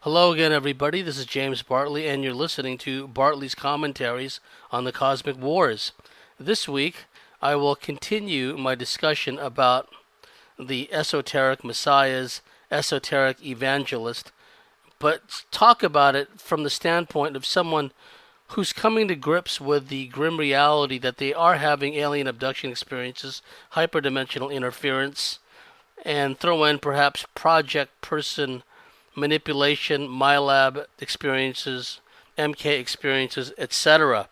Hello again, everybody. This is James Bartley, and you're listening to Bartley's Commentaries on the Cosmic Wars. This week, I will continue my discussion about the Esoteric Messiahs, Esoteric Evangelist, but talk about it from the standpoint of someone who's coming to grips with the grim reality that they are having alien abduction experiences, hyperdimensional interference, and throw in perhaps project person manipulation, MyLab experiences, MK experiences, etc.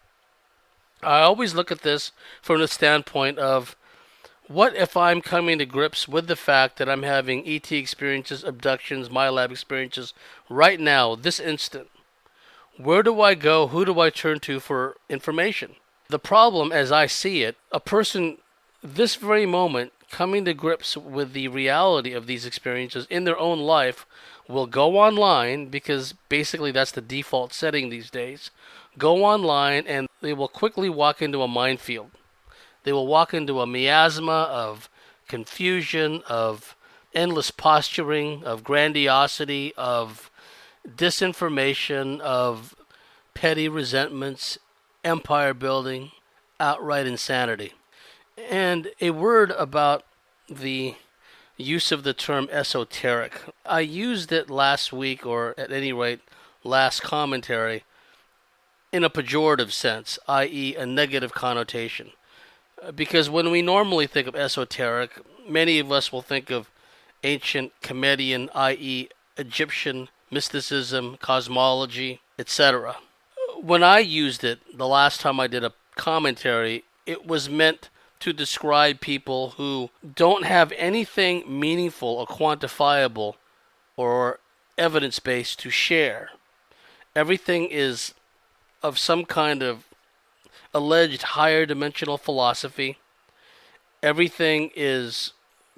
I always look at this from the standpoint of what if I'm coming to grips with the fact that I'm having ET experiences, abductions, MyLab experiences right now, this instant? Where do I go? Who do I turn to for information? The problem, as I see it, a person this very moment coming to grips with the reality of these experiences in their own life will go online, because basically that's the default setting these days. Go online and they will quickly walk into a minefield. They will walk into a miasma of confusion, of endless posturing, of grandiosity, of disinformation, of petty resentments, empire building, outright insanity. And a word about the use of the term esoteric. I used it last week, or at any rate, last commentary, in a pejorative sense, i.e., a negative connotation. Because when we normally think of esoteric, many of us will think of ancient Comedian, i.e., Egyptian mysticism, cosmology, etc. When I used it the last time I did a commentary, it was meant to describe people who don't have anything meaningful or quantifiable or evidence based to share. Everything is of some kind of alleged higher dimensional philosophy. Everything is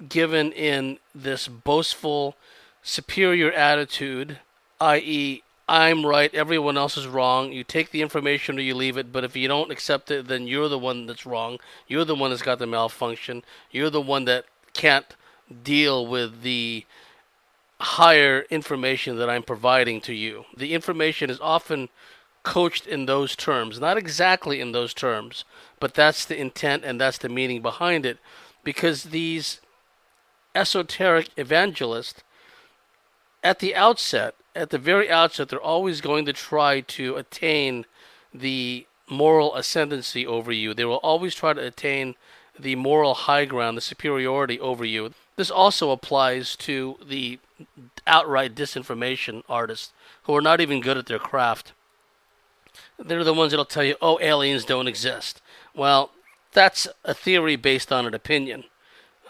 given in this boastful, superior attitude, i.e., I'm right, everyone else is wrong. You take the information or you leave it, but if you don't accept it, then you're the one that's wrong. You're the one that's got the malfunction. You're the one that can't deal with the higher information that I'm providing to you. The information is often coached in those terms, not exactly in those terms, but that's the intent and that's the meaning behind it, because these esoteric evangelists, at the very outset, they're always going to try to attain the moral ascendancy over you. They will always try to attain the moral high ground, the superiority over you. This also applies to the outright disinformation artists who are not even good at their craft. They're the ones that'll tell you, oh, aliens don't exist. Well, that's a theory based on an opinion.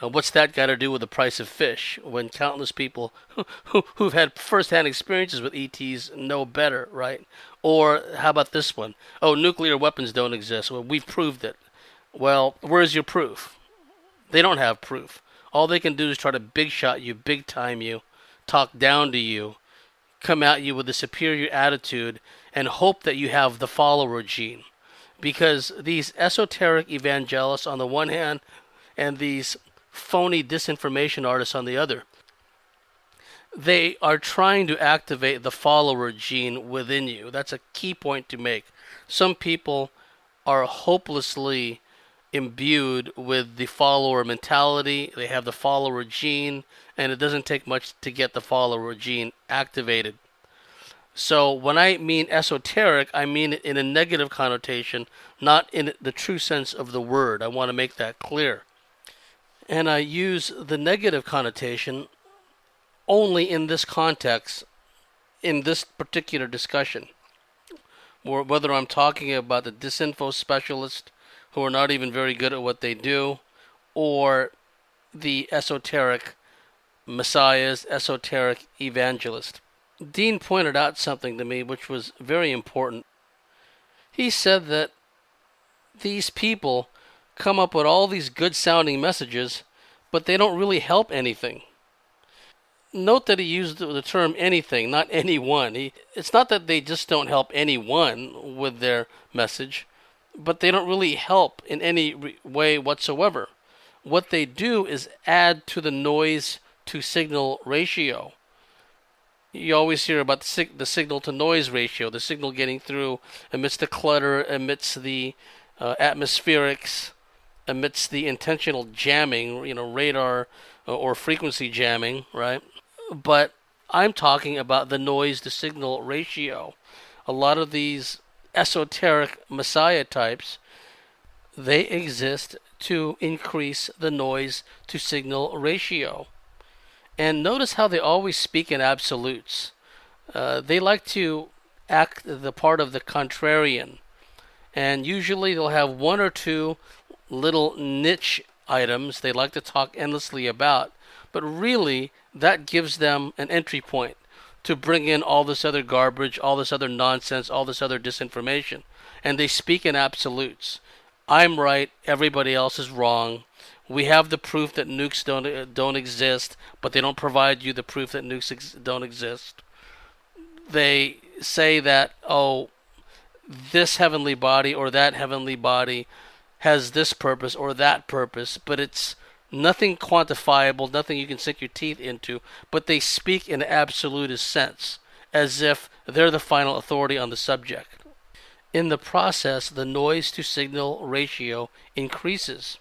What's that got to do with the price of fish when countless people who've had first-hand experiences with ETs know better, right? Or how about this one? Oh, nuclear weapons don't exist. Well, we've proved it. Well, where's your proof? They don't have proof. All they can do is try to big shot you, big time you, talk down to you, come at you with a superior attitude, and hope that you have the follower gene. Because these esoteric evangelists on the one hand, and these phony disinformation artists on the other, they are trying to activate the follower gene within you. That's a key point to make. Some people are hopelessly imbued with the follower mentality. They have the follower gene, and it doesn't take much to get the follower gene activated. So when I mean esoteric, I mean it in a negative connotation, not in the true sense of the word. I want to make that clear. And I use the negative connotation only in this context, in this particular discussion. Or whether I'm talking about the disinfo specialist who are not even very good at what they do, or the esoteric messiahs, esoteric evangelist. Dean pointed out something to me which was very important. He said that these people come up with all these good sounding messages, but they don't really help anything. Note that he used the term anything, not anyone. It's not that they just don't help anyone with their message, but they don't really help in any way whatsoever. What they do is add to the noise to signal ratio. You always hear about the signal to noise ratio, the signal getting through amidst the clutter, amidst the atmospherics, amidst the intentional jamming, radar or frequency jamming, right? But I'm talking about the noise to signal ratio. A lot of these esoteric messiah types, they exist to increase the noise to signal ratio. And notice how they always speak in absolutes. They like to act the part of the contrarian, and usually they'll have one or two little niche items they like to talk endlessly about, but really that gives them an entry point to bring in all this other garbage, all this other nonsense, all this other disinformation. And they speak in absolutes. I'm right, everybody else is wrong. We have the proof that nukes don't exist, but they don't provide you the proof that nukes don't exist. They say that, oh, this heavenly body or that heavenly body has this purpose or that purpose, but it's nothing quantifiable, nothing you can sink your teeth into, but they speak in an absolutist sense, as if they're the final authority on the subject. In the process, the noise to signal ratio increases.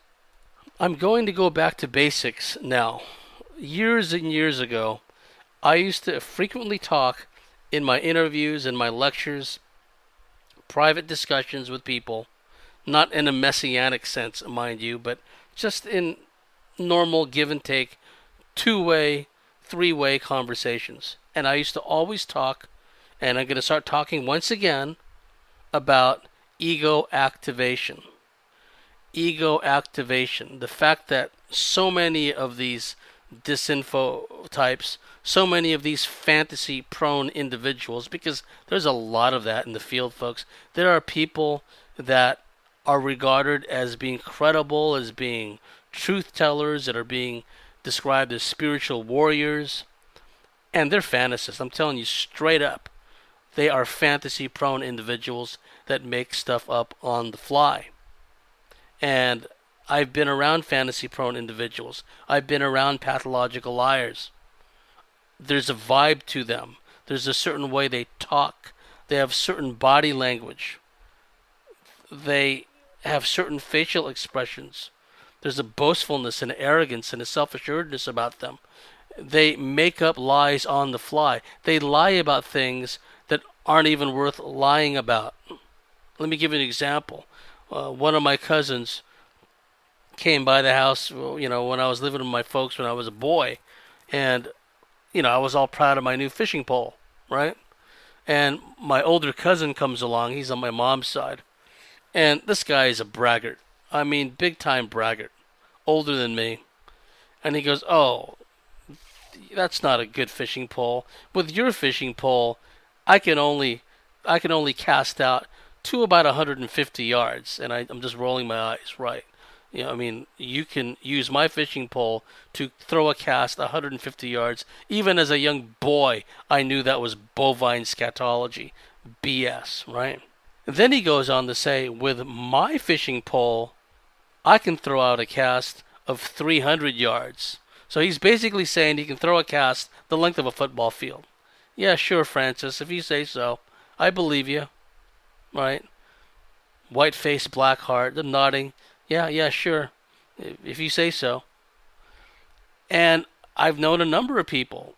I'm going to go back to basics now. Years and years ago, I used to frequently talk in my interviews and my lectures, private discussions with people, not in a messianic sense, mind you, but just in normal give and take, two-way, three-way conversations. And I used to always talk, and I'm going to start talking once again about ego activation. Ego activation. The fact that so many of these disinfo types, so many of these fantasy prone individuals, because there's a lot of that in the field, folks. There are people that are regarded as being credible, as being truth tellers, that are being described as spiritual warriors, and they're fantasists. I'm telling you straight up, they are fantasy prone individuals that make stuff up on the fly. And I've been around fantasy prone individuals. I've been around pathological liars. There's a vibe to them. There's a certain way they talk. They have certain body language. They have certain facial expressions. There's a boastfulness and arrogance and a self-assuredness about them. They make up lies on the fly. They lie about things that aren't even worth lying about. Let me give you an example. One of my cousins came by the house, when I was living with my folks when I was a boy, and I was all proud of my new fishing pole, right? And my older cousin comes along. He's on my mom's side, and this guy is a braggart. I mean, big time braggart, older than me. And he goes, "Oh, that's not a good fishing pole. With your fishing pole, I can only cast out to about 150 yards." And I'm just rolling my eyes, right? You can use my fishing pole to throw a cast 150 yards. Even as a young boy, I knew that was bovine scatology. BS, right? And then he goes on to say, with my fishing pole, I can throw out a cast of 300 yards. So he's basically saying he can throw a cast the length of a football field. Yeah, sure, Francis, if you say so. I believe you, right? White face, black heart, they're nodding. Yeah, sure, if you say so. And I've known a number of people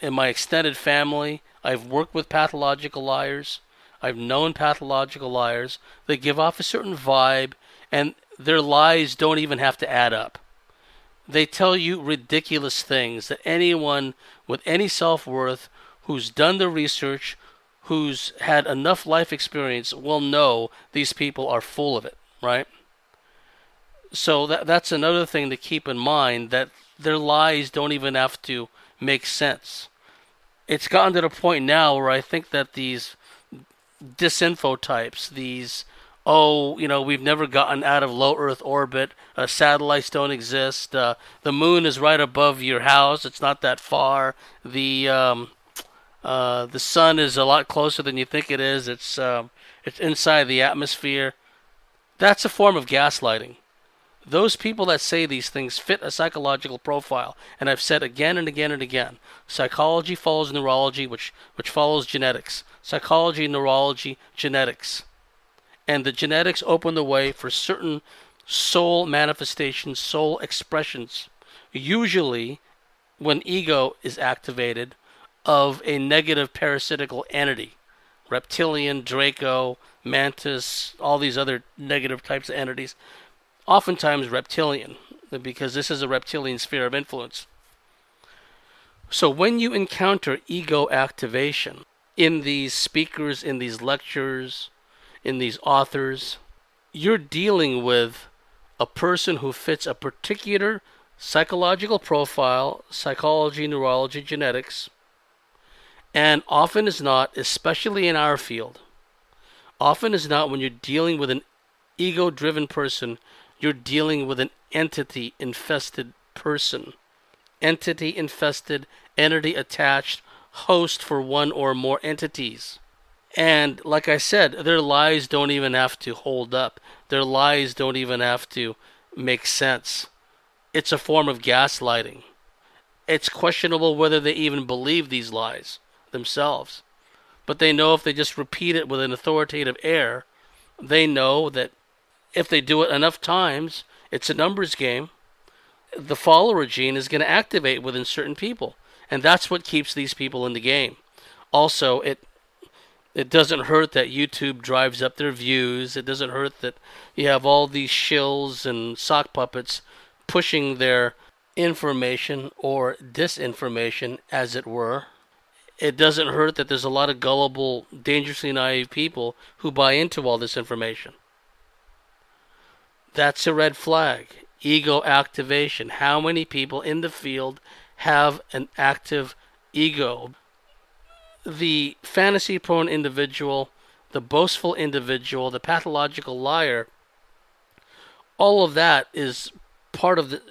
in my extended family. I've worked with pathological liars. I've known pathological liars. They give off a certain vibe, and their lies don't even have to add up. They tell you ridiculous things that anyone with any self-worth who's done the research, who's had enough life experience, will know these people are full of it, right? So that's another thing to keep in mind, that their lies don't even have to make sense. It's gotten to the point now where I think that these disinfo types, these, we've never gotten out of low Earth orbit, satellites don't exist, the moon is right above your house, it's not that far, the sun is a lot closer than you think it is, it's inside the atmosphere. That's a form of gaslighting. Those people that say these things fit a psychological profile, and I've said again and again and again. Psychology follows neurology, which follows genetics. Psychology, neurology, genetics. And the genetics open the way for certain soul manifestations, soul expressions. Usually, when ego is activated, of a negative parasitical entity. Reptilian, Draco, Mantis, all these other negative types of entities. Oftentimes reptilian, because this is a reptilian sphere of influence. So when you encounter ego activation in these speakers, in these lectures, in these authors, you're dealing with a person who fits a particular psychological profile, psychology, neurology, genetics, and often is not, especially in our field, often is not when you're dealing with an ego-driven person, you're dealing with an entity-infested person. Entity-infested, entity-attached, host for one or more entities. And like I said, their lies don't even have to hold up. Their lies don't even have to make sense. It's a form of gaslighting. It's questionable whether they even believe these lies themselves. But they know if they just repeat it with an authoritative air, they know that if they do it enough times, it's a numbers game. The follower gene is going to activate within certain people. And that's what keeps these people in the game. Also, it doesn't hurt that YouTube drives up their views. It doesn't hurt that you have all these shills and sock puppets pushing their information or disinformation, as it were. It doesn't hurt that there's a lot of gullible, dangerously naive people who buy into all this information. That's a red flag. Ego activation. How many people in the field have an active ego? The fantasy-prone individual, the boastful individual, the pathological liar, all of that is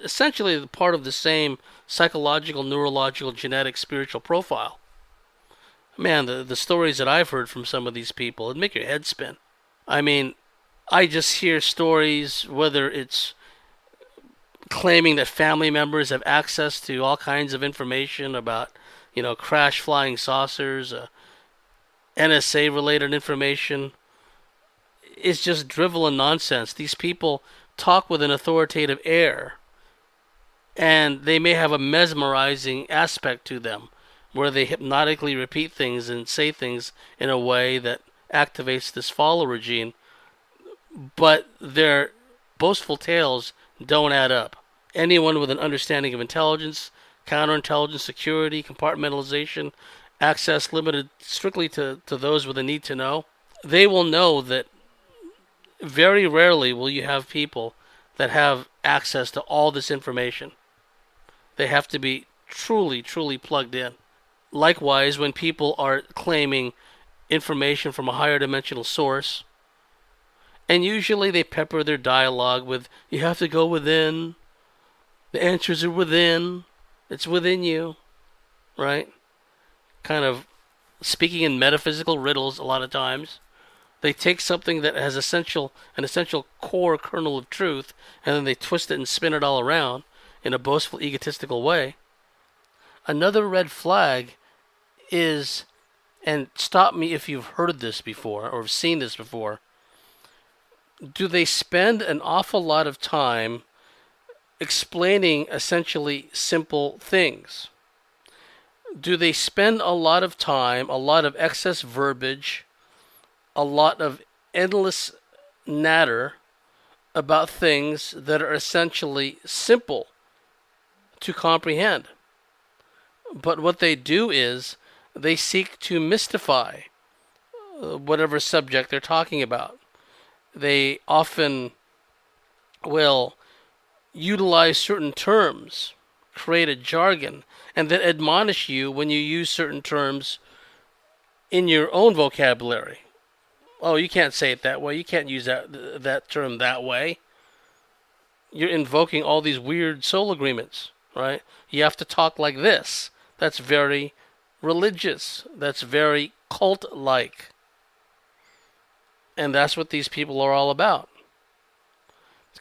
essentially part of the same psychological, neurological, genetic, spiritual profile. Man, the stories that I've heard from some of these people, it'd make your head spin. I mean, I just hear stories, whether it's claiming that family members have access to all kinds of information about, crash flying saucers, NSA related information. It's just drivel and nonsense. These people talk with an authoritative air, and they may have a mesmerizing aspect to them, where they hypnotically repeat things and say things in a way that activates this follower gene, but their boastful tales don't add up. Anyone with an understanding of intelligence, counterintelligence, security, compartmentalization, access limited strictly to those with a need to know, they will know that very rarely will you have people that have access to all this information. They have to be truly, truly plugged in. Likewise, when people are claiming information from a higher dimensional source, and usually they pepper their dialogue with, you have to go within, the answers are within, it's within you, right? Kind of speaking in metaphysical riddles a lot of times. They take something that has an essential core kernel of truth, and then they twist it and spin it all around in a boastful, egotistical way. Another red flag is, and stop me if you've heard this before or have seen this before, do they spend an awful lot of time explaining essentially simple things? Do they spend a lot of time, a lot of excess verbiage, a lot of endless natter about things that are essentially simple to comprehend? But what they do is they seek to mystify whatever subject they're talking about. They often will utilize certain terms, create a jargon, and then admonish you when you use certain terms in your own vocabulary. Oh, you can't say it that way. You can't use that term that way. You're invoking all these weird soul agreements, right? You have to talk like this. That's very religious. That's very cult-like. And that's what these people are all about.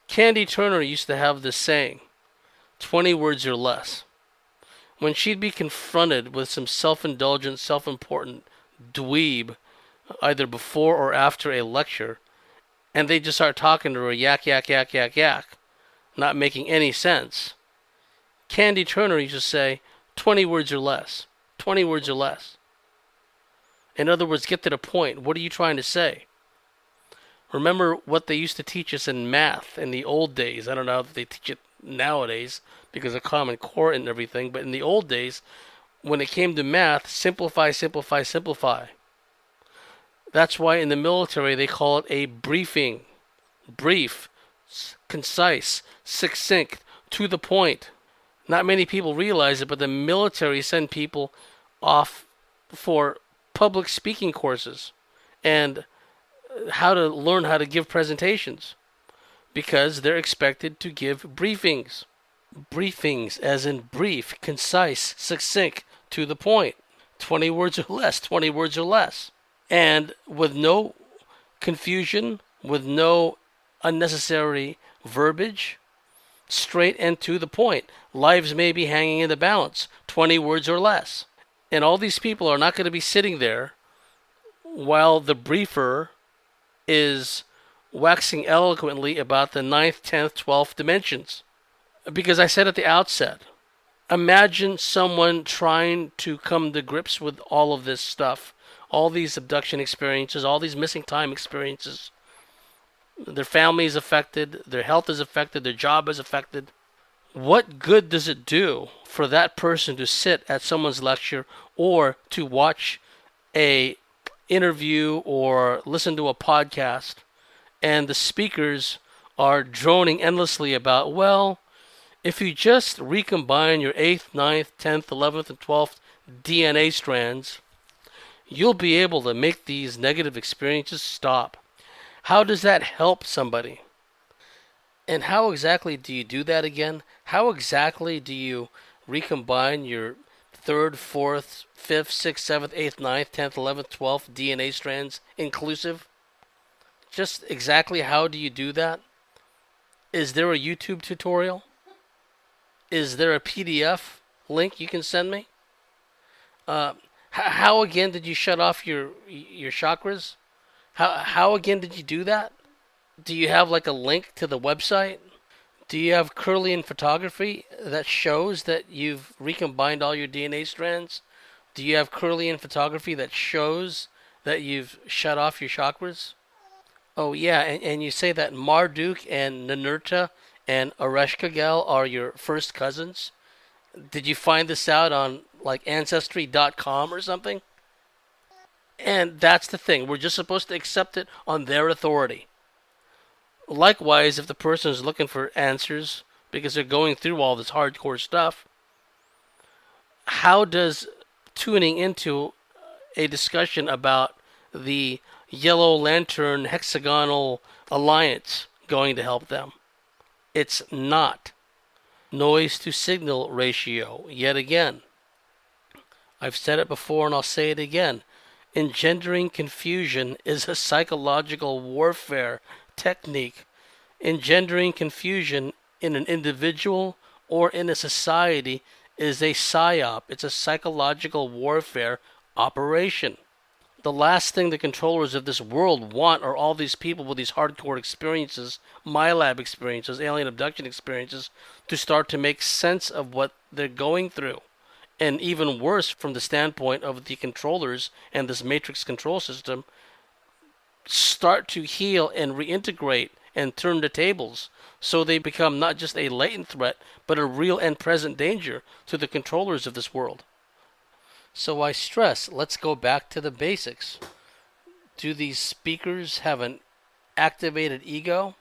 Candy Turner used to have this saying, 20 words or less. When she'd be confronted with some self-indulgent, self-important dweeb, either before or after a lecture, and they just start talking to her yak, yak, yak, yak, yak, not making any sense, Candy Turner used to say, 20 words or less. 20 words or less. In other words, get to the point. What are you trying to say? Remember what they used to teach us in math in the old days. I don't know if they teach it nowadays because of Common Core and everything, but in the old days, when it came to math, simplify, simplify, simplify. That's why in the military they call it a briefing. Brief, concise, succinct, to the point. Not many people realize it, but the military send people off for public speaking courses and how to learn how to give presentations because they're expected to give briefings. Briefings as in brief, concise, succinct, to the point. 20 words or less, 20 words or less. And with no confusion, with no unnecessary verbiage, straight and to the point. Lives may be hanging in the balance, 20 words or less. And all these people are not going to be sitting there while the briefer is waxing eloquently about the 9th, 10th, 12th dimensions. Because I said at the outset, imagine someone trying to come to grips with all of this stuff, all these abduction experiences, all these missing time experiences. Their family is affected, their health is affected, their job is affected. What good does it do for that person to sit at someone's lecture or to watch a interview or listen to a podcast and the speakers are droning endlessly about, well, if you just recombine your 8th, 9th, 10th, 11th, and 12th DNA strands, you'll be able to make these negative experiences stop. How does that help somebody? And how exactly do you do that again? How exactly do you recombine your 3rd, 4th, 5th, 6th, 7th, 8th, 9th, 10th, 11th, 12th DNA strands inclusive? Just exactly how do you do that? Is there a YouTube tutorial? Is there a PDF link you can send me? How again did you shut off your chakras? How again did you do that? Do you have like a link to the website? Do you have Kirlian photography that shows that you've recombined all your DNA strands? Do you have Kirlian photography that shows that you've shut off your chakras? Oh yeah, and you say that Marduk and Ninurta and Ereshkigal are your first cousins? Did you find this out on like Ancestry.com or something? And that's the thing. We're just supposed to accept it on their authority. Likewise, if the person is looking for answers because they're going through all this hardcore stuff, how does tuning into a discussion about the Yellow Lantern Hexagonal Alliance going to help them? It's not. Noise to signal ratio, yet again. I've said it before and I'll say it again. Engendering confusion is a psychological warfare technique. Engendering confusion in an individual or in a society is a psyop. It's a psychological warfare operation. The last thing the controllers of this world want are all these people with these hardcore experiences, MyLab experiences, alien abduction experiences, to start to make sense of what they're going through. And even worse, from the standpoint of the controllers and this matrix control system, start to heal and reintegrate and turn the tables so they become not just a latent threat, but a real and present danger to the controllers of this world. So I stress, let's go back to the basics. Do these speakers have an activated ego?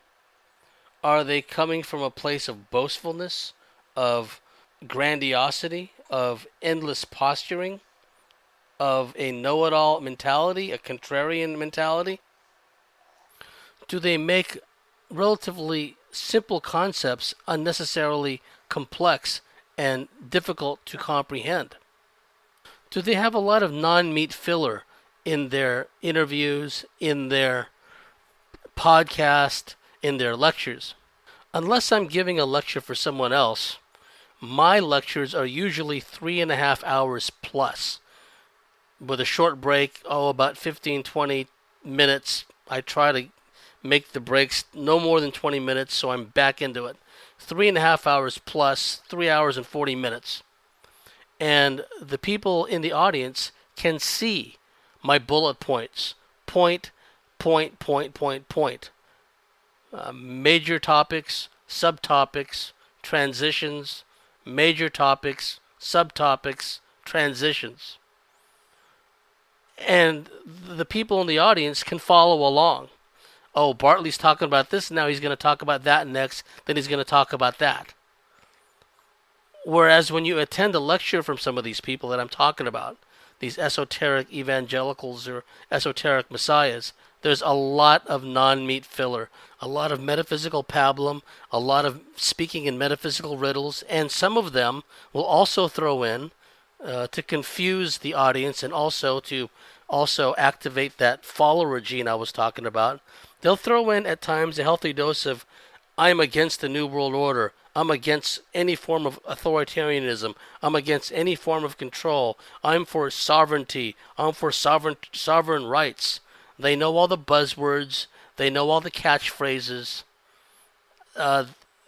Are they coming from a place of boastfulness, of grandiosity, of endless posturing, of a know-it-all mentality, a contrarian mentality? Do they make relatively simple concepts unnecessarily complex and difficult to comprehend? Do they have a lot of non-meat filler in their interviews, in their podcast, in their lectures? unless I'm giving a lecture for someone else, my lectures are usually 3.5 hours plus, with a short break, about 15, 20 minutes. I try to make the breaks no more than 20 minutes, so I'm back into it. 3.5 hours plus, 3 hours and 40 minutes. And the people in the audience can see my bullet points. Point, point, point, point, point. Major topics, subtopics, transitions, major topics, subtopics, transitions. And the people in the audience can follow along. Oh, Bartley's talking about this, now he's going to talk about that next, then he's going to talk about that. Whereas when you attend a lecture from some of these people that I'm talking about, these esoteric evangelicals or esoteric messiahs, there's a lot of non-meat filler, a lot of metaphysical pablum, a lot of speaking in metaphysical riddles, and some of them will also throw in to confuse the audience and also to activate that follower gene I was talking about. They'll throw in at times a healthy dose of, I'm against the New World Order. I'm against any form of authoritarianism. I'm against any form of control. I'm for sovereignty. I'm for sovereign rights. They know all the buzzwords. They know all the catchphrases.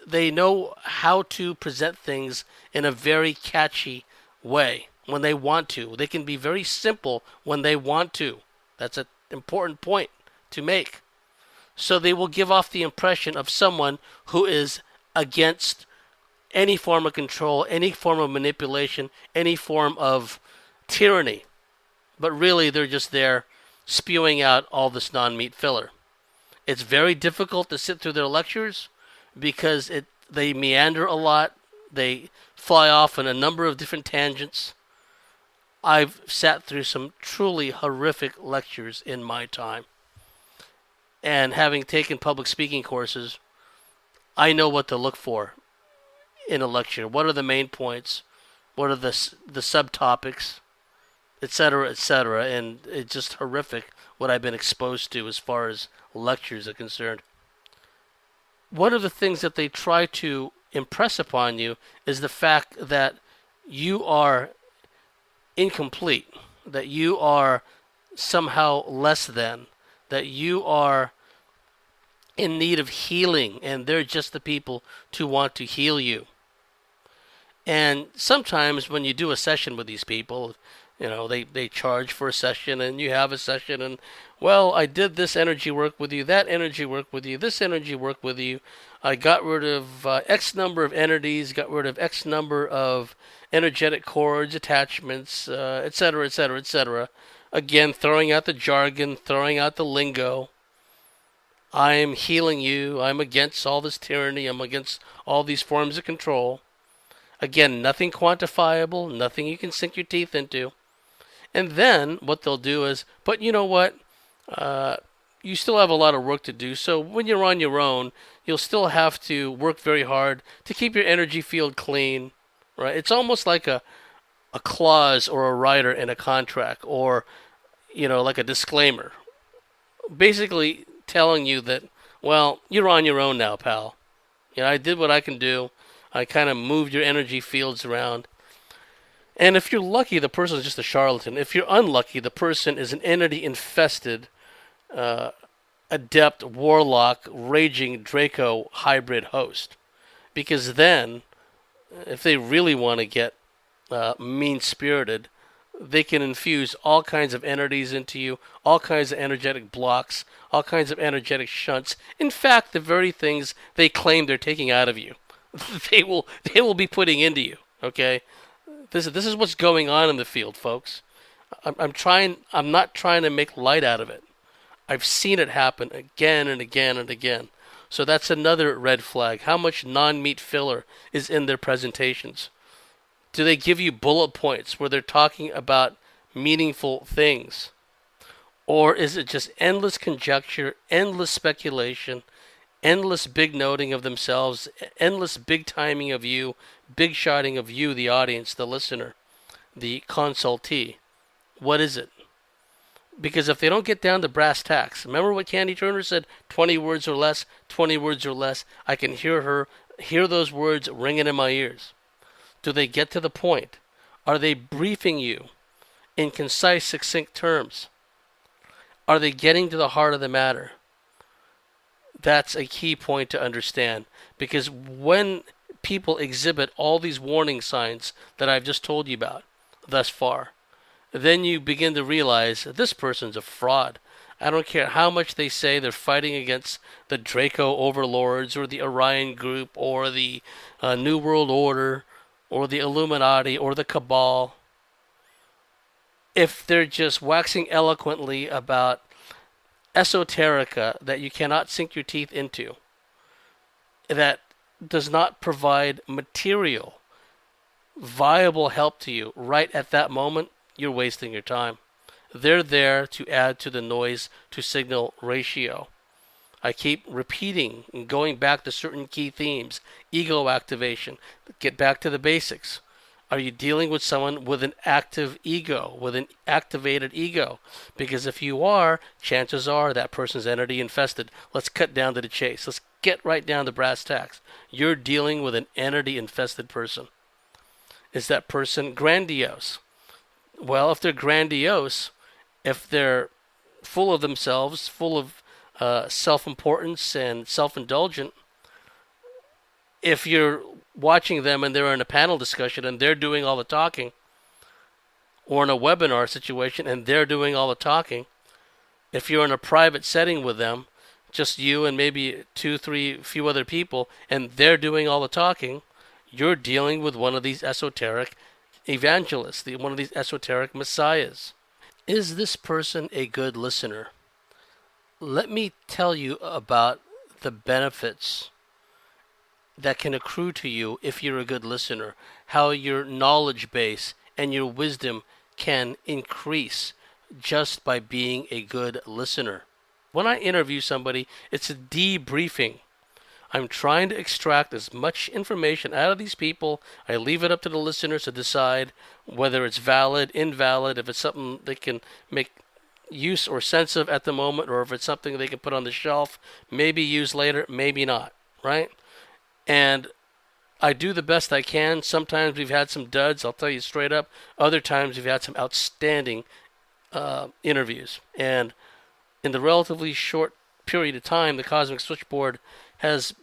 They know how to present things in a very catchy way when they want to. They can be very simple when they want to. That's an important point to make. So they will give off the impression of someone who is against any form of control, any form of manipulation, any form of tyranny. But really, they're just there spewing out all this non-meat filler. It's very difficult to sit through their lectures because they meander a lot. They fly off on a number of different tangents. I've sat through some truly horrific lectures in my time. And having taken public speaking courses, I know what to look for in a lecture. What are the main points? What are the subtopics? Etc., etc. And it's just horrific what I've been exposed to as far as lectures are concerned. One of the things that they try to impress upon you is the fact that you are incomplete, that you are somehow less than, that you are in need of healing, and they're just the people to want to heal you. And sometimes when you do a session with these people, they charge for a session, and you have a session, and, well, I did this energy work with you, that energy work with you, this energy work with you. I got rid of X number of entities, got rid of X number of energetic cords, attachments, etc., etc., etc. Again, throwing out the jargon, throwing out the lingo. I'm healing you. I'm against all this tyranny. I'm against all these forms of control. Again, nothing quantifiable, nothing you can sink your teeth into. And then what they'll do is, but you know what? You still have a lot of work to do. So when you're on your own, you'll still have to work very hard to keep your energy field clean, right? It's almost like a clause or a rider in a contract, or, like a disclaimer. Basically telling you that, well, you're on your own now, pal. I did what I can do. I kind of moved your energy fields around. And if you're lucky, the person is just a charlatan. If you're unlucky, the person is an entity-infested, adept, warlock, raging Draco hybrid host. Because then, if they really want to get mean-spirited, they can infuse all kinds of entities into you, all kinds of energetic blocks, all kinds of energetic shunts. In fact, the very things they claim they're taking out of you, they will be putting into you. Okay, this is what's going on in the field, folks. I'm not trying to make light out of it. I've seen it happen again and again and again. So that's another red flag. How much non-meat filler is in their presentations? Do they give you bullet points where they're talking about meaningful things? Or is it just endless conjecture, endless speculation, endless big noting of themselves, endless big timing of you, big shotting of you, the audience, the listener, the consultee? What is it? Because if they don't get down to brass tacks, remember what Candy Turner said, 20 words or less, 20 words or less. I can hear those words ringing in my ears. Do they get to the point? Are they briefing you in concise, succinct terms? Are they getting to the heart of the matter? That's a key point to understand, because when people exhibit all these warning signs that I've just told you about thus far, then you begin to realize that this person's a fraud. I don't care how much they say they're fighting against the Draco overlords or the Orion group or the New World Order or the Illuminati or the Cabal. If they're just waxing eloquently about esoterica that you cannot sink your teeth into, that does not provide material, viable help to you right at that moment, you're wasting your time. They're there to add to the noise to signal ratio. I keep repeating and going back to certain key themes. Ego activation. Get back to the basics. Are you dealing with someone with an active ego, with an activated ego? Because if you are, chances are that person's entity infested. Let's cut down to the chase. Let's get right down to brass tacks. You're dealing with an entity infested person. Is that person grandiose? Well, if they're grandiose, if they're full of themselves, full of self-importance and self-indulgent, if you're watching them and they're in a panel discussion and they're doing all the talking, or in a webinar situation and they're doing all the talking, if you're in a private setting with them, just you and maybe two, three, few other people, and they're doing all the talking, you're dealing with one of these esoteric evangelists, one of these esoteric messiahs. Is this person a good listener? Let me tell you about the benefits that can accrue to you if you're a good listener, how your knowledge base and your wisdom can increase just by being a good listener. When I interview somebody, it's a debriefing. I'm trying to extract as much information out of these people. I leave it up to the listeners to decide whether it's valid, invalid, if it's something they can make use or sense of at the moment, or if it's something they can put on the shelf, maybe use later, maybe not, right? And I do the best I can. Sometimes we've had some duds, I'll tell you straight up. Other times we've had some outstanding interviews. And in the relatively short period of time the Cosmic Switchboard has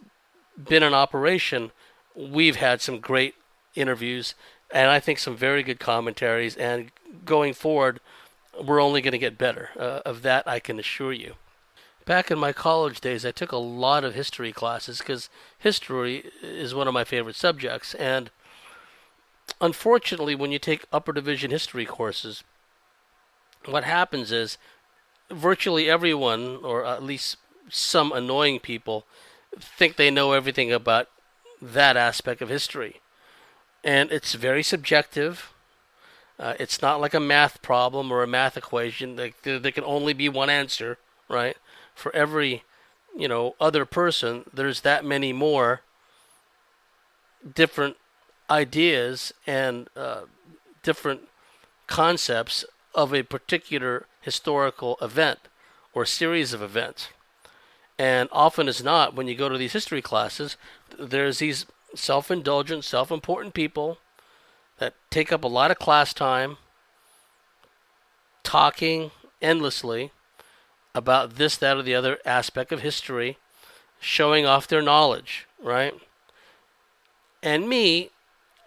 been in operation, we've had some great interviews, and I think some very good commentaries. And going forward, we're only going to get better. Of that, I can assure you. Back in my college days, I took a lot of history classes because history is one of my favorite subjects. And unfortunately, when you take upper division history courses, what happens is virtually everyone, or at least some annoying people, think they know everything about that aspect of history. And it's very subjective. It's not like a math problem or a math equation. There can only be one answer, right? For every, other person, there's that many more different ideas and different concepts of a particular historical event or series of events. And often as not, when you go to these history classes, there's these self-indulgent, self-important people that take up a lot of class time talking endlessly about this, that, or the other aspect of history, showing off their knowledge, right? And me,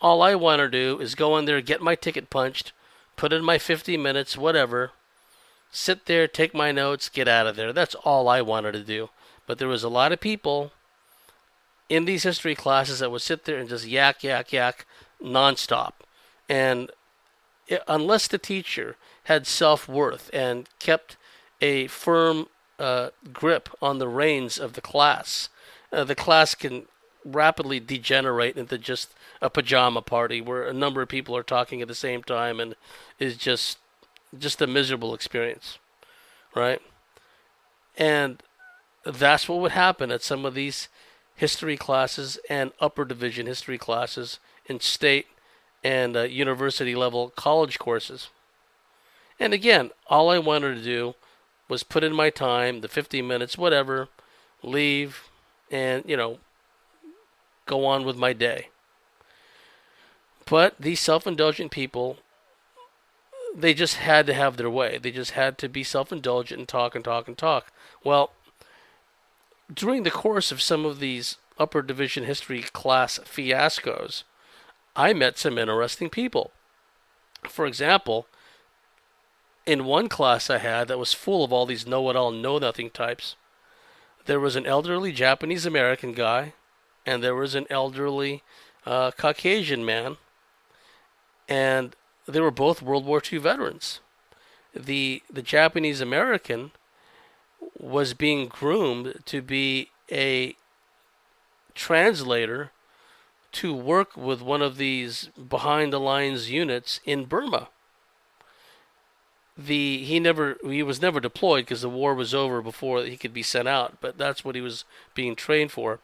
all I want to do is go in there, get my ticket punched, put in my 50 minutes, whatever, sit there, take my notes, get out of there. That's all I wanted to do. But there was a lot of people in these history classes that would sit there and just yak, yak, yak nonstop. And unless the teacher had self-worth and kept a firm grip on the reins of the class can rapidly degenerate into just a pajama party where a number of people are talking at the same time, and is just a miserable experience, right? And that's what would happen at some of these history classes and upper division history classes in state and university level college courses. And again, all I wanted to do was put in my time, the 15 minutes, whatever, leave, and, go on with my day. But these self-indulgent people, they just had to have their way. They just had to be self-indulgent and talk and talk and talk. Well, during the course of some of these upper division history class fiascos, I met some interesting people. For example, in one class I had that was full of all these know-it-all, know-nothing types, there was an elderly Japanese American guy, and there was an elderly Caucasian man, and they were both World War II veterans. The Japanese American was being groomed to be a translator to work with one of these behind the lines units in Burma. He was never deployed because the war was over before he could be sent out, but that's what he was being trained for.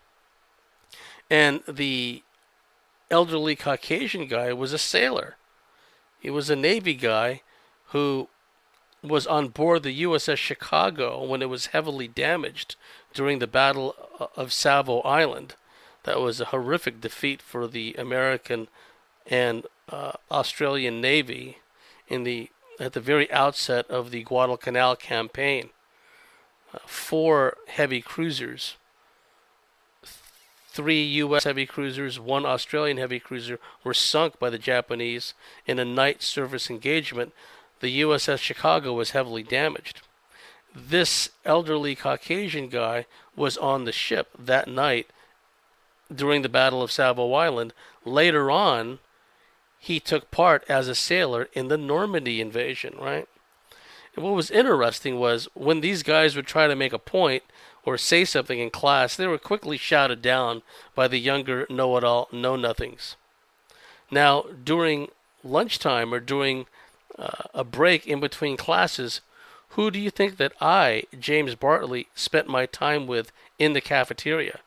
And the elderly Caucasian guy was a sailor. He was a Navy guy who was on board the USS Chicago when it was heavily damaged during the Battle of Savo Island. That was a horrific defeat for the American and Australian Navy at the very outset of the Guadalcanal campaign. 4 heavy cruisers, 3 U.S. heavy cruisers, 1 Australian heavy cruiser were sunk by the Japanese in a night surface engagement. The USS Chicago was heavily damaged. This elderly Caucasian guy was on the ship that night during the Battle of Savo Island. Later on, he took part as a sailor in the Normandy invasion, right? And what was interesting was when these guys would try to make a point or say something in class, they were quickly shouted down by the younger know-it-all, know-nothings. Now, during lunchtime or during a break in between classes, who do you think that I, James Bartley, spent my time with in the cafeteria?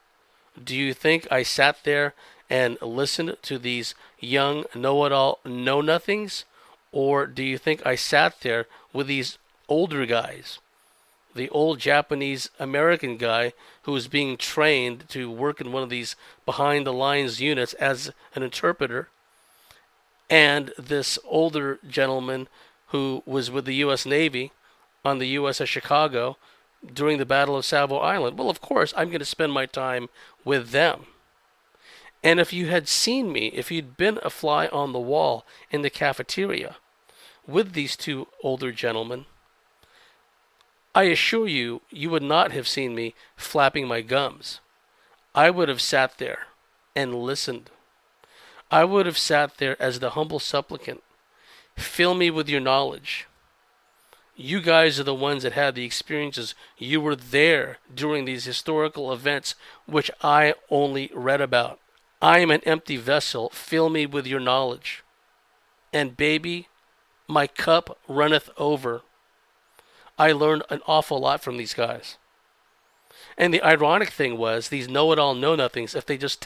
Do you think I sat there and listened to these young know-it-all, know-nothings? Or do you think I sat there with these older guys? The old Japanese American guy who was being trained to work in one of these behind-the-lines units as an interpreter, and this older gentleman who was with the U.S. Navy on the USS Chicago during the Battle of Savo Island. Well, of course, I'm going to spend my time with them. And if you had seen me, if you'd been a fly on the wall in the cafeteria with these 2 older gentlemen, I assure you, you would not have seen me flapping my gums. I would have sat there and listened. I would have sat there as the humble supplicant. Fill me with your knowledge. You guys are the ones that had the experiences. You were there during these historical events, which I only read about. I am an empty vessel. Fill me with your knowledge. And baby, my cup runneth over. I learned an awful lot from these guys. And the ironic thing was, these know-it-all, know-nothings, if they just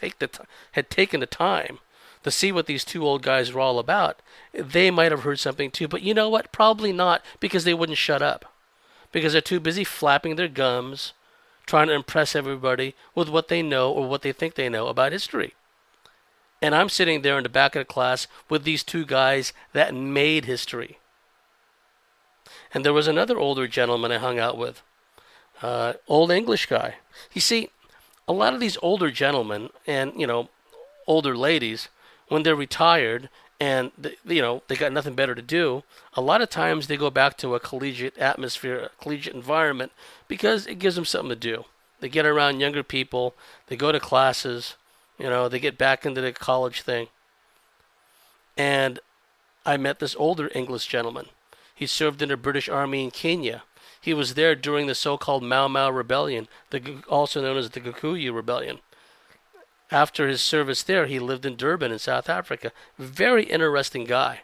had taken the time to see what these 2 old guys were all about, they might have heard something too. But you know what? Probably not, because they wouldn't shut up. Because they're too busy flapping their gums, trying to impress everybody with what they know or what they think they know about history. And I'm sitting there in the back of the class with these 2 guys that made history. And there was another older gentleman I hung out with, old English guy. You see, a lot of these older gentlemen and, older ladies, when they're retired and they got nothing better to do, a lot of times they go back to a collegiate atmosphere, a collegiate environment, because it gives them something to do. They get around younger people, they go to classes, they get back into the college thing. And I met this older English gentleman. He served in the British Army in Kenya. He was there during the so-called Mau Mau Rebellion, also known as the Kikuyu Rebellion. After his service there, he lived in Durban in South Africa. Very interesting guy.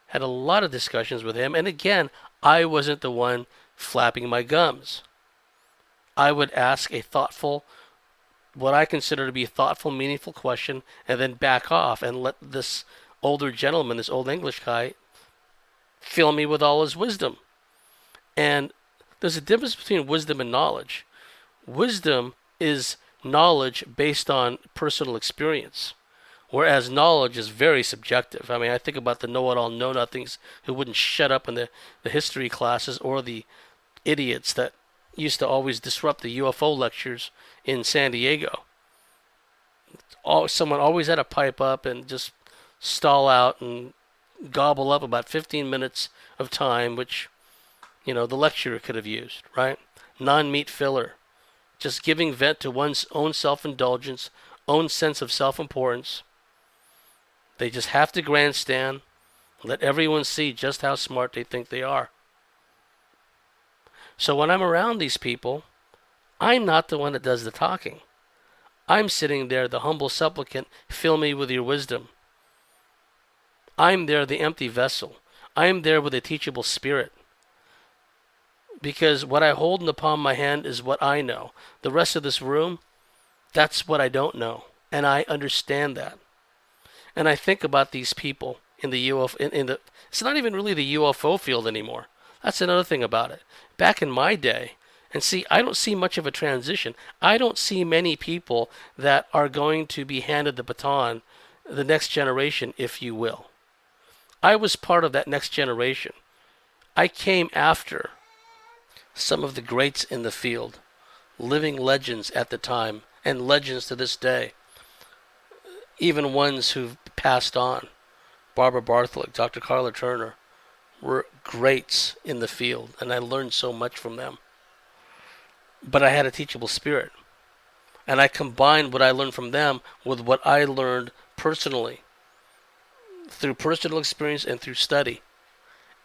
Had a lot of discussions with him. And again, I wasn't the one flapping my gums. I would ask a thoughtful, what I consider to be a thoughtful, meaningful question, and then back off and let this older gentleman, this old English guy, fill me with all his wisdom. And there's a difference between wisdom and knowledge. Wisdom is knowledge based on personal experience, whereas knowledge is very subjective. I mean, I think about the know-it-all, know-nothings who wouldn't shut up in the history classes, or the idiots that used to always disrupt the UFO lectures in San Diego. Someone always had to pipe up and just stall out and gobble up about 15 minutes of time, which, the lecturer could have used, right? Non-meat filler. Just giving vent to one's own self-indulgence, own sense of self-importance. They just have to grandstand, let everyone see just how smart they think they are. So when I'm around these people, I'm not the one that does the talking. I'm sitting there, the humble supplicant, fill me with your wisdom. I'm there, the empty vessel. I'm there with a teachable spirit. Because what I hold in the palm of my hand is what I know. The rest of this room, that's what I don't know. And I understand that. And I think about these people in the UFO, it's not even really the UFO field anymore. That's another thing about it. Back in my day, and see, I don't see much of a transition. I don't see many people that are going to be handed the baton, the next generation, if you will. I was part of that next generation. I came after some of the greats in the field, living legends at the time, and legends to this day. Even ones who've passed on. Barbara Bartley, Dr. Carla Turner, were greats in the field, and I learned so much from them. But I had a teachable spirit. And I combined what I learned from them with what I learned personally, through personal experience and through study,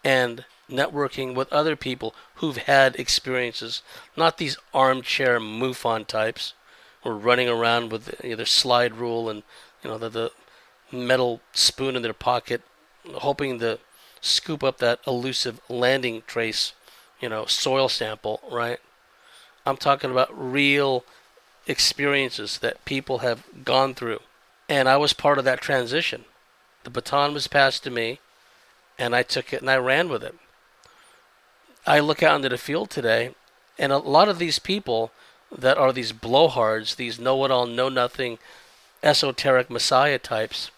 and networking with other people who've had experiences, not these armchair MUFON types who are running around with their slide rule and the metal spoon in their pocket, hoping to scoop up that elusive landing trace, soil sample, right? I'm talking about real experiences that people have gone through. And I was part of that transition. The baton was passed to me, and I took it and I ran with it. I look out into the field today, and a lot of these people that are these blowhards, these know-it-all, know-nothing, esoteric messiah types,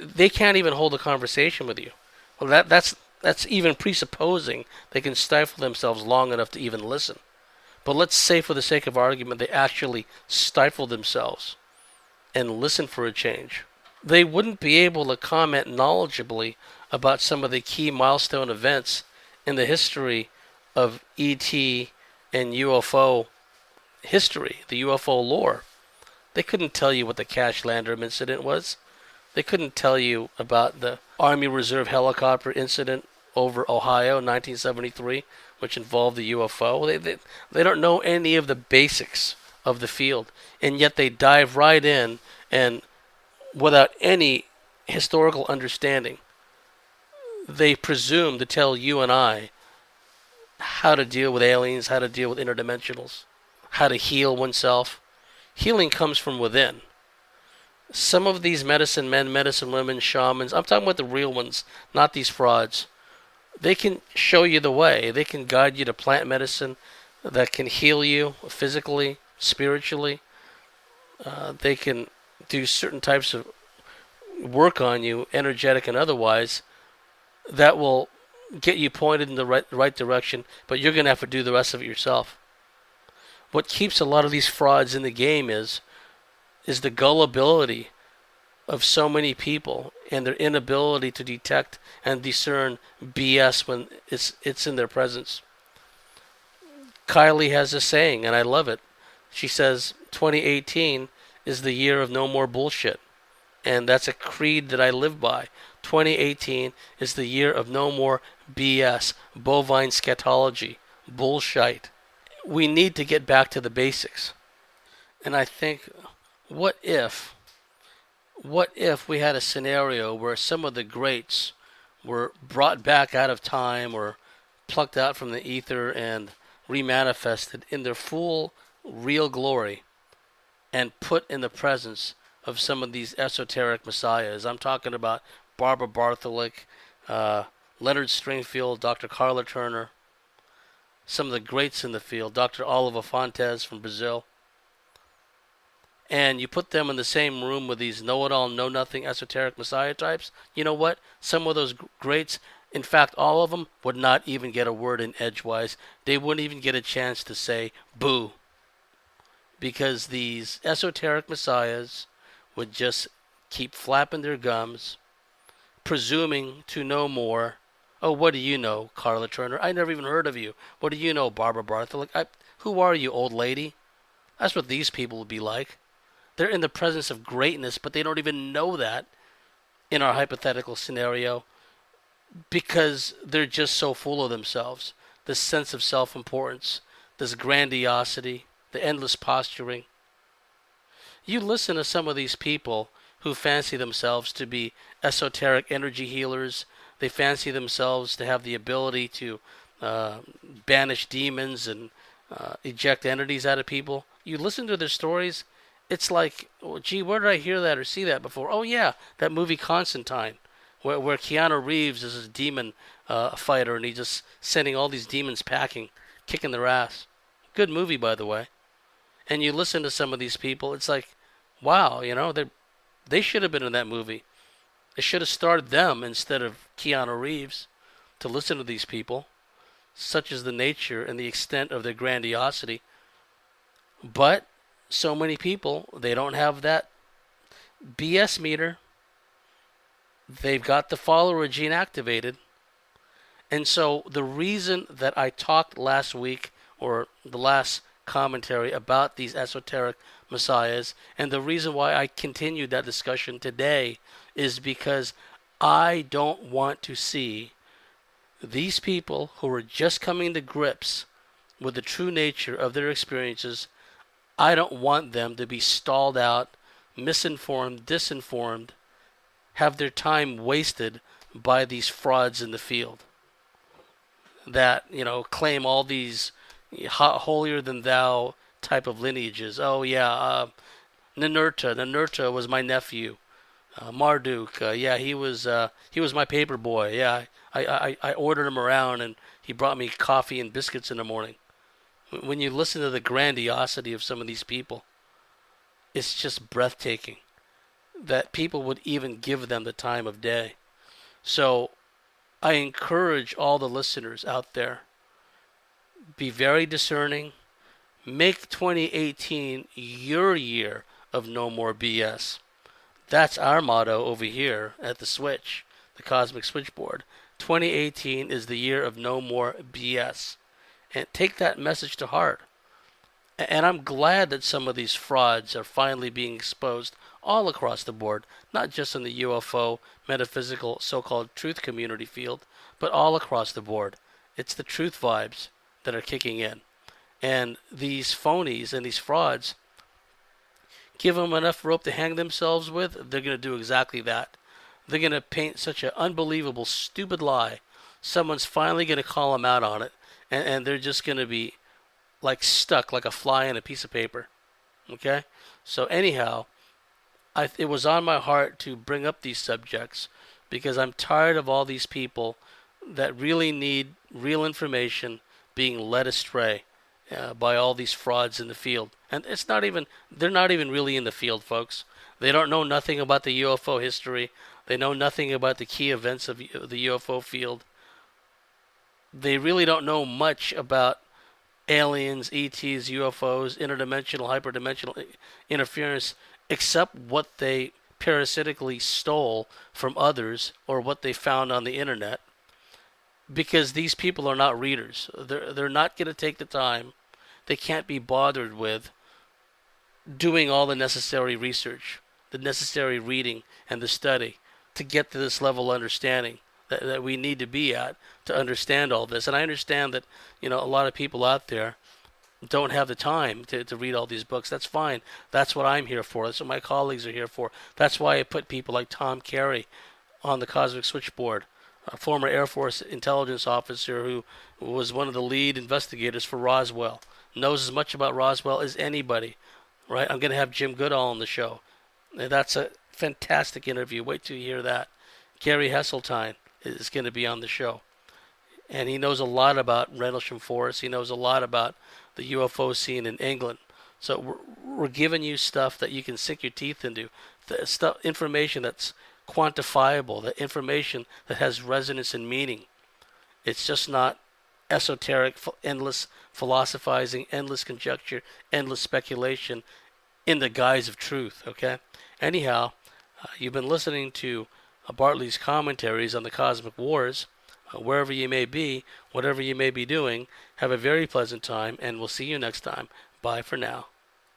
they can't even hold a conversation with you. Well, that's even presupposing they can stifle themselves long enough to even listen. But let's say, for the sake of argument, they actually stifle themselves and listen for a change. They wouldn't be able to comment knowledgeably about some of the key milestone events in the history of ET and UFO history, the UFO lore. They couldn't tell you what the Cash Landrum incident was. They couldn't tell you about the Army Reserve helicopter incident over Ohio in 1973, which involved the UFO. They don't know any of the basics of the field, and yet they dive right in, and without any historical understanding, they presume to tell you and I how to deal with aliens, how to deal with interdimensionals, how to heal oneself. Healing comes from within. Some of these medicine men, medicine women, shamans, I'm talking about the real ones, not these frauds. They can show you the way. They can guide you to plant medicine that can heal you physically, spiritually. They can do certain types of work on you, energetic and otherwise, that will get you pointed in the right direction, but you're going to have to do the rest of it yourself. What keeps a lot of these frauds in the game is the gullibility of so many people and their inability to detect and discern BS when it's in their presence. Kylie has a saying, and I love it. She says, 2018 is the year of no more bullshit. And that's a creed that I live by. 2018 is the year of no more BS, bovine scatology, bullshit. We need to get back to the basics. And I think, what if we had a scenario where some of the greats were brought back out of time or plucked out from the ether and remanifested in their full, real glory and put in the presence of some of these esoteric messiahs? I'm talking about Barbara Bartley, Leonard Stringfield, Dr. Carla Turner, some of the greats in the field, Dr. Oliver Fontes from Brazil, and you put them in the same room with these know-it-all, know-nothing esoteric messiah types, you know what? Some of those greats, in fact, all of them would not even get a word in edgewise. They wouldn't even get a chance to say boo, because these esoteric messiahs would just keep flapping their gums, presuming to know more. Oh, what do you know, Carla Turner? I never even heard of you. What do you know, Barbara Bartley? Who are you, old lady? That's what these people would be like. They're in the presence of greatness, but they don't even know that in our hypothetical scenario because they're just so full of themselves. This sense of self-importance, this grandiosity, the endless posturing. You listen to some of these people who fancy themselves to be esoteric energy healers. They fancy themselves to have the ability to banish demons and eject entities out of people. You listen to their stories, it's like, oh, gee, where did I hear that or see that before? Oh, yeah, that movie Constantine, where Keanu Reeves is a demon fighter, and he's just sending all these demons packing, kicking their ass. Good movie, by the way. And you listen to some of these people, it's like, wow, they should have been in that movie. It should have starred them instead of Keanu Reeves to listen to these people. Such is the nature and the extent of their grandiosity. But so many people, they don't have that BS meter. They've got the follower gene activated. And so the reason that I talked last week, or the last commentary, about these esoteric messiahs, and the reason why I continued that discussion today, is because I don't want to see these people who are just coming to grips with the true nature of their experiences. I don't want them to be stalled out, misinformed, disinformed, have their time wasted by these frauds in the field that, claim all these holier than thou type of lineages. Oh yeah, Ninurta was my nephew. Marduk, yeah, he was my paper boy. Yeah, I ordered him around and he brought me coffee and biscuits in the morning. When you listen to the grandiosity of some of these people, it's just breathtaking that people would even give them the time of day. So I encourage all the listeners out there, be very discerning. Make 2018 your year of no more BS. That's our motto over here at the Switch, the Cosmic Switchboard. 2018 is the year of no more BS. And take that message to heart. And I'm glad that some of these frauds are finally being exposed all across the board, not just in the UFO, metaphysical, so-called truth community field, but all across the board. It's the truth vibes that are kicking in. And these phonies and these frauds, give them enough rope to hang themselves with, they're going to do exactly that. They're going to paint such an unbelievable, stupid lie. Someone's finally going to call them out on it. And they're just going to be like stuck like a fly in a piece of paper. Okay? So anyhow, it was on my heart to bring up these subjects because I'm tired of all these people that really need real information being led astray by all these frauds in the field. And they're not even really in the field, folks. They don't know nothing about the UFO history. They know nothing about the key events of the UFO field. They really don't know much about aliens, ETs, UFOs, interdimensional, hyperdimensional interference, except what they parasitically stole from others or what they found on the internet. Because these people are not readers. They're not going to take the time. They can't be bothered with doing all the necessary research, the necessary reading, and the study to get to this level of understanding that we need to be at to understand all this. And I understand that, a lot of people out there don't have the time to read all these books. That's fine. That's what I'm here for. That's what my colleagues are here for. That's why I put people like Tom Carey on the Cosmic Switchboard, a former Air Force intelligence officer who was one of the lead investigators for Roswell, knows as much about Roswell as anybody, right? I'm going to have Jim Goodall on the show. That's a fantastic interview. Wait till you hear that. Gary Hesseltine, is going to be on the show. And he knows a lot about Rendlesham Forest. He knows a lot about the UFO scene in England. So we're giving you stuff that you can sink your teeth into, the stuff, information that's quantifiable, the information that has resonance and meaning. It's just not esoteric, endless philosophizing, endless conjecture, endless speculation in the guise of truth, okay? Anyhow, you've been listening to Bartley's commentaries on the cosmic wars. Wherever you may be, whatever you may be doing, have a very pleasant time, and we'll see you next time. Bye for now.